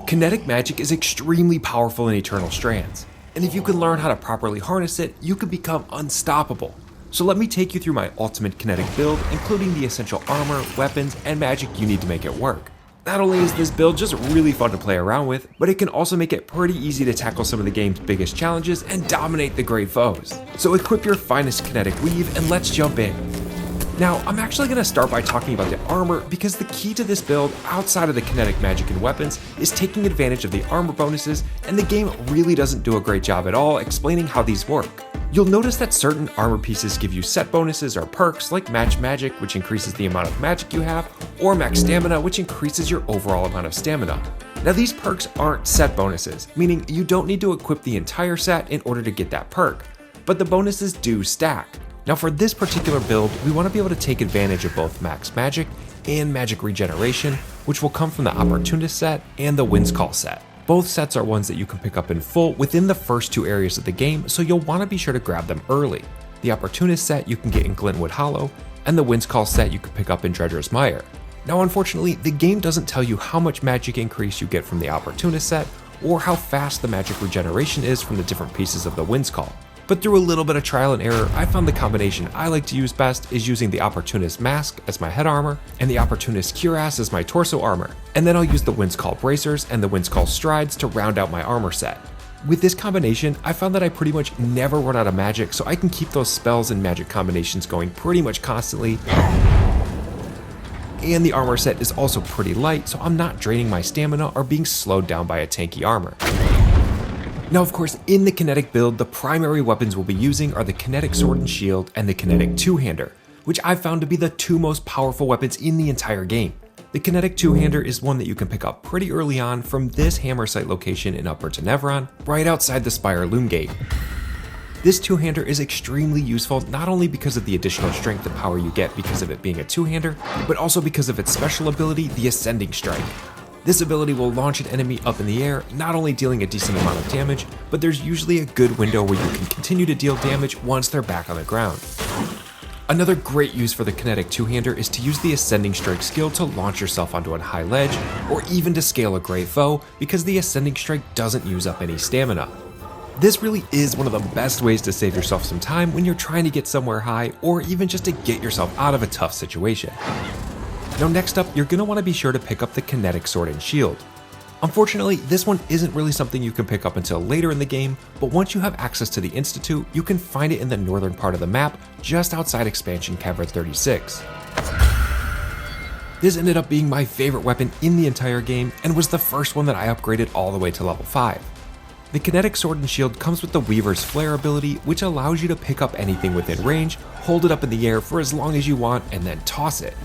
Kinetic Magic is extremely powerful in Eternal Strands, and if you can learn how to properly harness it, you can become unstoppable. So let me take you through my ultimate kinetic build, including the essential armor, weapons, and magic you need to make it work. Not only is this build just really fun to play around with, but it can also make it pretty easy to tackle some of the game's biggest challenges and dominate the great foes. So equip your finest kinetic weave and let's jump in. Now, I'm actually going to start by talking about the armor because the key to this build, outside of the kinetic magic and weapons, is taking advantage of the armor bonuses, and the game really doesn't do a great job at all explaining how these work. You'll notice that certain armor pieces give you set bonuses or perks like Match Magic, which increases the amount of magic you have, or Max Stamina, which increases your overall amount of stamina. Now these perks aren't set bonuses, meaning you don't need to equip the entire set in order to get that perk, but the bonuses do stack. Now for this particular build, we want to be able to take advantage of both Max Magic and Magic Regeneration, which will come from the Opportunist set and the Wind's Call set. Both sets are ones that you can pick up in full within the first two areas of the game, so you'll want to be sure to grab them early. The Opportunist set you can get in Glintwood Hollow, and the Wind's Call set you can pick up in Dredger's Mire. Now unfortunately, the game doesn't tell you how much magic increase you get from the Opportunist set, or how fast the magic regeneration is from the different pieces of the Wind's Call. But through a little bit of trial and error, I found the combination I like to use best is using the Opportunist Mask as my head armor, and the Opportunist Cuirass as my torso armor, and then I'll use the Wind's Call Bracers and the Wind's Call Strides to round out my armor set. With this combination, I found that I pretty much never run out of magic, so I can keep those spells and magic combinations going pretty much constantly. And the armor set is also pretty light, so I'm not draining my stamina or being slowed down by a tanky armor. Now of course, in the kinetic build, the primary weapons we'll be using are the Kinetic Sword and Shield and the Kinetic Two Hander, which I've found to be the two most powerful weapons in the entire game. The Kinetic Two Hander is one that you can pick up pretty early on from this hammer site location in Upper Tenebron, right outside the Spire Loom Gate. This two-hander is extremely useful not only because of the additional strength and power you get because of it being a two-hander, but also because of its special ability, the Ascending Strike. This ability will launch an enemy up in the air, not only dealing a decent amount of damage, but there's usually a good window where you can continue to deal damage once they're back on the ground. Another great use for the Kinetic Two-Hander is to use the Ascending Strike skill to launch yourself onto a high ledge, or even to scale a great foe, because the Ascending Strike doesn't use up any stamina. This really is one of the best ways to save yourself some time when you're trying to get somewhere high, or even just to get yourself out of a tough situation. Now next up, you're going to want to be sure to pick up the Kinetic Sword and Shield. Unfortunately, this one isn't really something you can pick up until later in the game, but once you have access to the Institute, you can find it in the northern part of the map, just outside Expansion Cavern 36. This ended up being my favorite weapon in the entire game, and was the first one that I upgraded all the way to level 5. The Kinetic Sword and Shield comes with the Weaver's Flare ability, which allows you to pick up anything within range, hold it up in the air for as long as you want, and then toss it.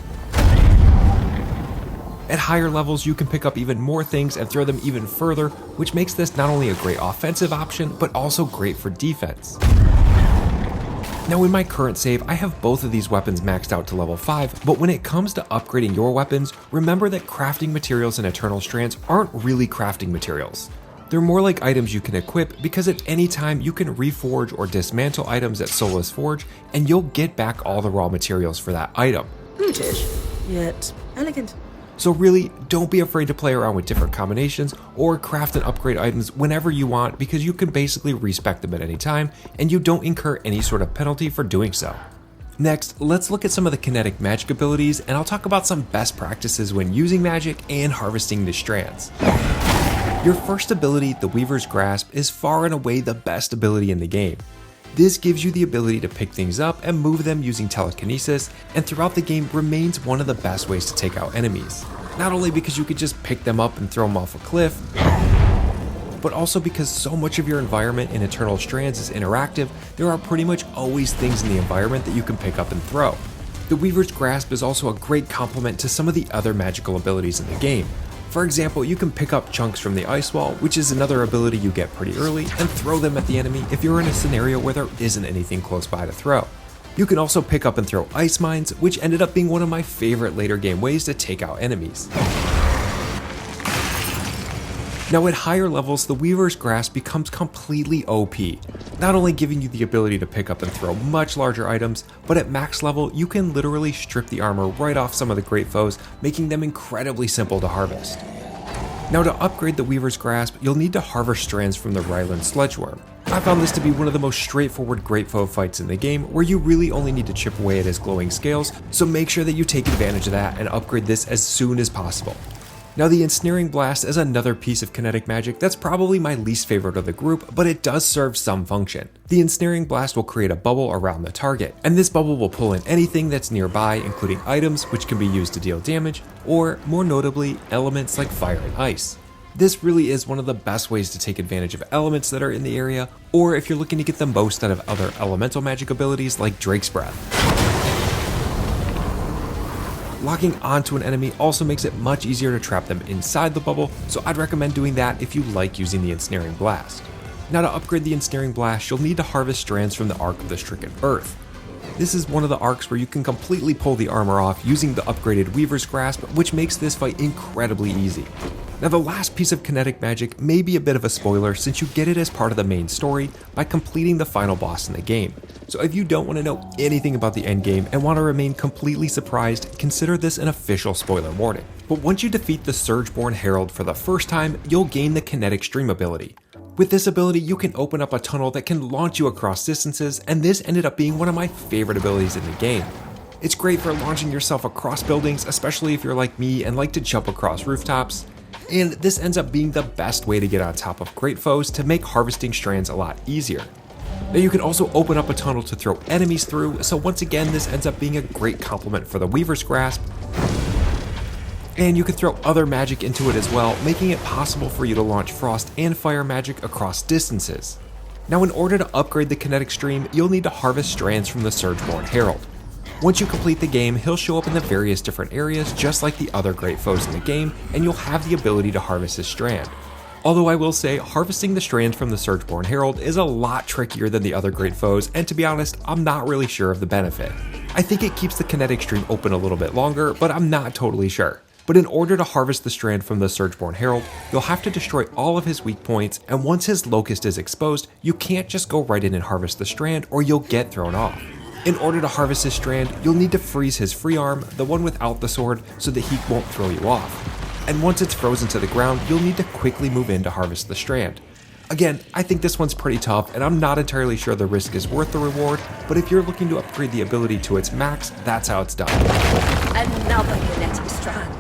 At higher levels, you can pick up even more things and throw them even further, which makes this not only a great offensive option, but also great for defense. Now in my current save, I have both of these weapons maxed out to level 5, but when it comes to upgrading your weapons, remember that crafting materials in Eternal Strands aren't really crafting materials. They're more like items you can equip, because at any time you can reforge or dismantle items at Soulless Forge, and you'll get back all the raw materials for that item. Brutish, yet elegant. So really, don't be afraid to play around with different combinations or craft and upgrade items whenever you want, because you can basically respec them at any time and you don't incur any sort of penalty for doing so. Next, let's look at some of the kinetic magic abilities, and I'll talk about some best practices when using magic and harvesting the strands. Your first ability, the Weaver's Grasp, is far and away the best ability in the game. This gives you the ability to pick things up and move them using telekinesis, and throughout the game remains one of the best ways to take out enemies. Not only because you could just pick them up and throw them off a cliff, but also because so much of your environment in Eternal Strands is interactive, there are pretty much always things in the environment that you can pick up and throw. The Weaver's Grasp is also a great complement to some of the other magical abilities in the game. For example, you can pick up chunks from the ice wall, which is another ability you get pretty early, and throw them at the enemy if you're in a scenario where there isn't anything close by to throw. You can also pick up and throw ice mines, which ended up being one of my favorite later game ways to take out enemies. Now at higher levels, the Weaver's Grasp becomes completely OP, not only giving you the ability to pick up and throw much larger items, but at max level, you can literally strip the armor right off some of the great foes, making them incredibly simple to harvest. Now to upgrade the Weaver's Grasp, you'll need to harvest strands from the Ryland Sledgeworm. I found this to be one of the most straightforward great foe fights in the game, where you really only need to chip away at his glowing scales, so make sure that you take advantage of that and upgrade this as soon as possible. Now the Ensnaring Blast is another piece of kinetic magic that's probably my least favorite of the group, but it does serve some function. The Ensnaring Blast will create a bubble around the target, and this bubble will pull in anything that's nearby, including items which can be used to deal damage, or more notably, elements like fire and ice. This really is one of the best ways to take advantage of elements that are in the area, or if you're looking to get the most out of other elemental magic abilities like Drake's Breath. Locking onto an enemy also makes it much easier to trap them inside the bubble, so I'd recommend doing that if you like using the Ensnaring Blast. Now to upgrade the Ensnaring Blast, you'll need to harvest strands from the Arc of the Stricken Earth. This is one of the arcs where you can completely pull the armor off using the upgraded Weaver's Grasp, which makes this fight incredibly easy. Now the last piece of kinetic magic may be a bit of a spoiler since you get it as part of the main story by completing the final boss in the game. So if you don't want to know anything about the endgame and want to remain completely surprised, consider this an official spoiler warning. But once you defeat the Surgeborn Herald for the first time, you'll gain the Kinetic Stream ability. With this ability, you can open up a tunnel that can launch you across distances, and this ended up being one of my favorite abilities in the game. It's great for launching yourself across buildings, especially if you're like me and like to jump across rooftops. And this ends up being the best way to get on top of great foes to make harvesting strands a lot easier. Now you can also open up a tunnel to throw enemies through, so once again this ends up being a great complement for the Weaver's Grasp. And you can throw other magic into it as well, making it possible for you to launch frost and fire magic across distances. Now in order to upgrade the kinetic stream, you'll need to harvest strands from the Surgeborn Herald. Once you complete the game, he'll show up in the various different areas just like the other great foes in the game, and you'll have the ability to harvest his strand. Although I will say, harvesting the strands from the Surgeborn Herald is a lot trickier than the other great foes, and to be honest, I'm not really sure of the benefit. I think it keeps the kinetic stream open a little bit longer, but I'm not totally sure. But in order to harvest the strand from the Surgeborn Herald, you'll have to destroy all of his weak points, and once his locust is exposed, you can't just go right in and harvest the strand or you'll get thrown off. In order to harvest his strand, you'll need to freeze his free arm, the one without the sword, so that he won't throw you off. And once it's frozen to the ground, you'll need to quickly move in to harvest the strand. Again, I think this one's pretty tough, and I'm not entirely sure the risk is worth the reward, but if you're looking to upgrade the ability to its max, that's how it's done. Another kinetic strand.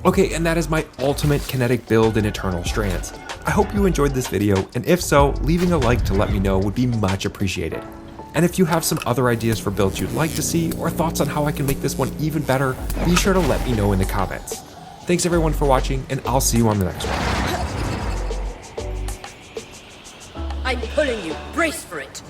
Okay, and that is my ultimate kinetic build in Eternal Strands. I hope you enjoyed this video, and if so, leaving a like to let me know would be much appreciated. And if you have some other ideas for builds you'd like to see, or thoughts on how I can make this one even better, be sure to let me know in the comments. Thanks everyone for watching, and I'll see you on the next one. I'm pulling you. Brace for it.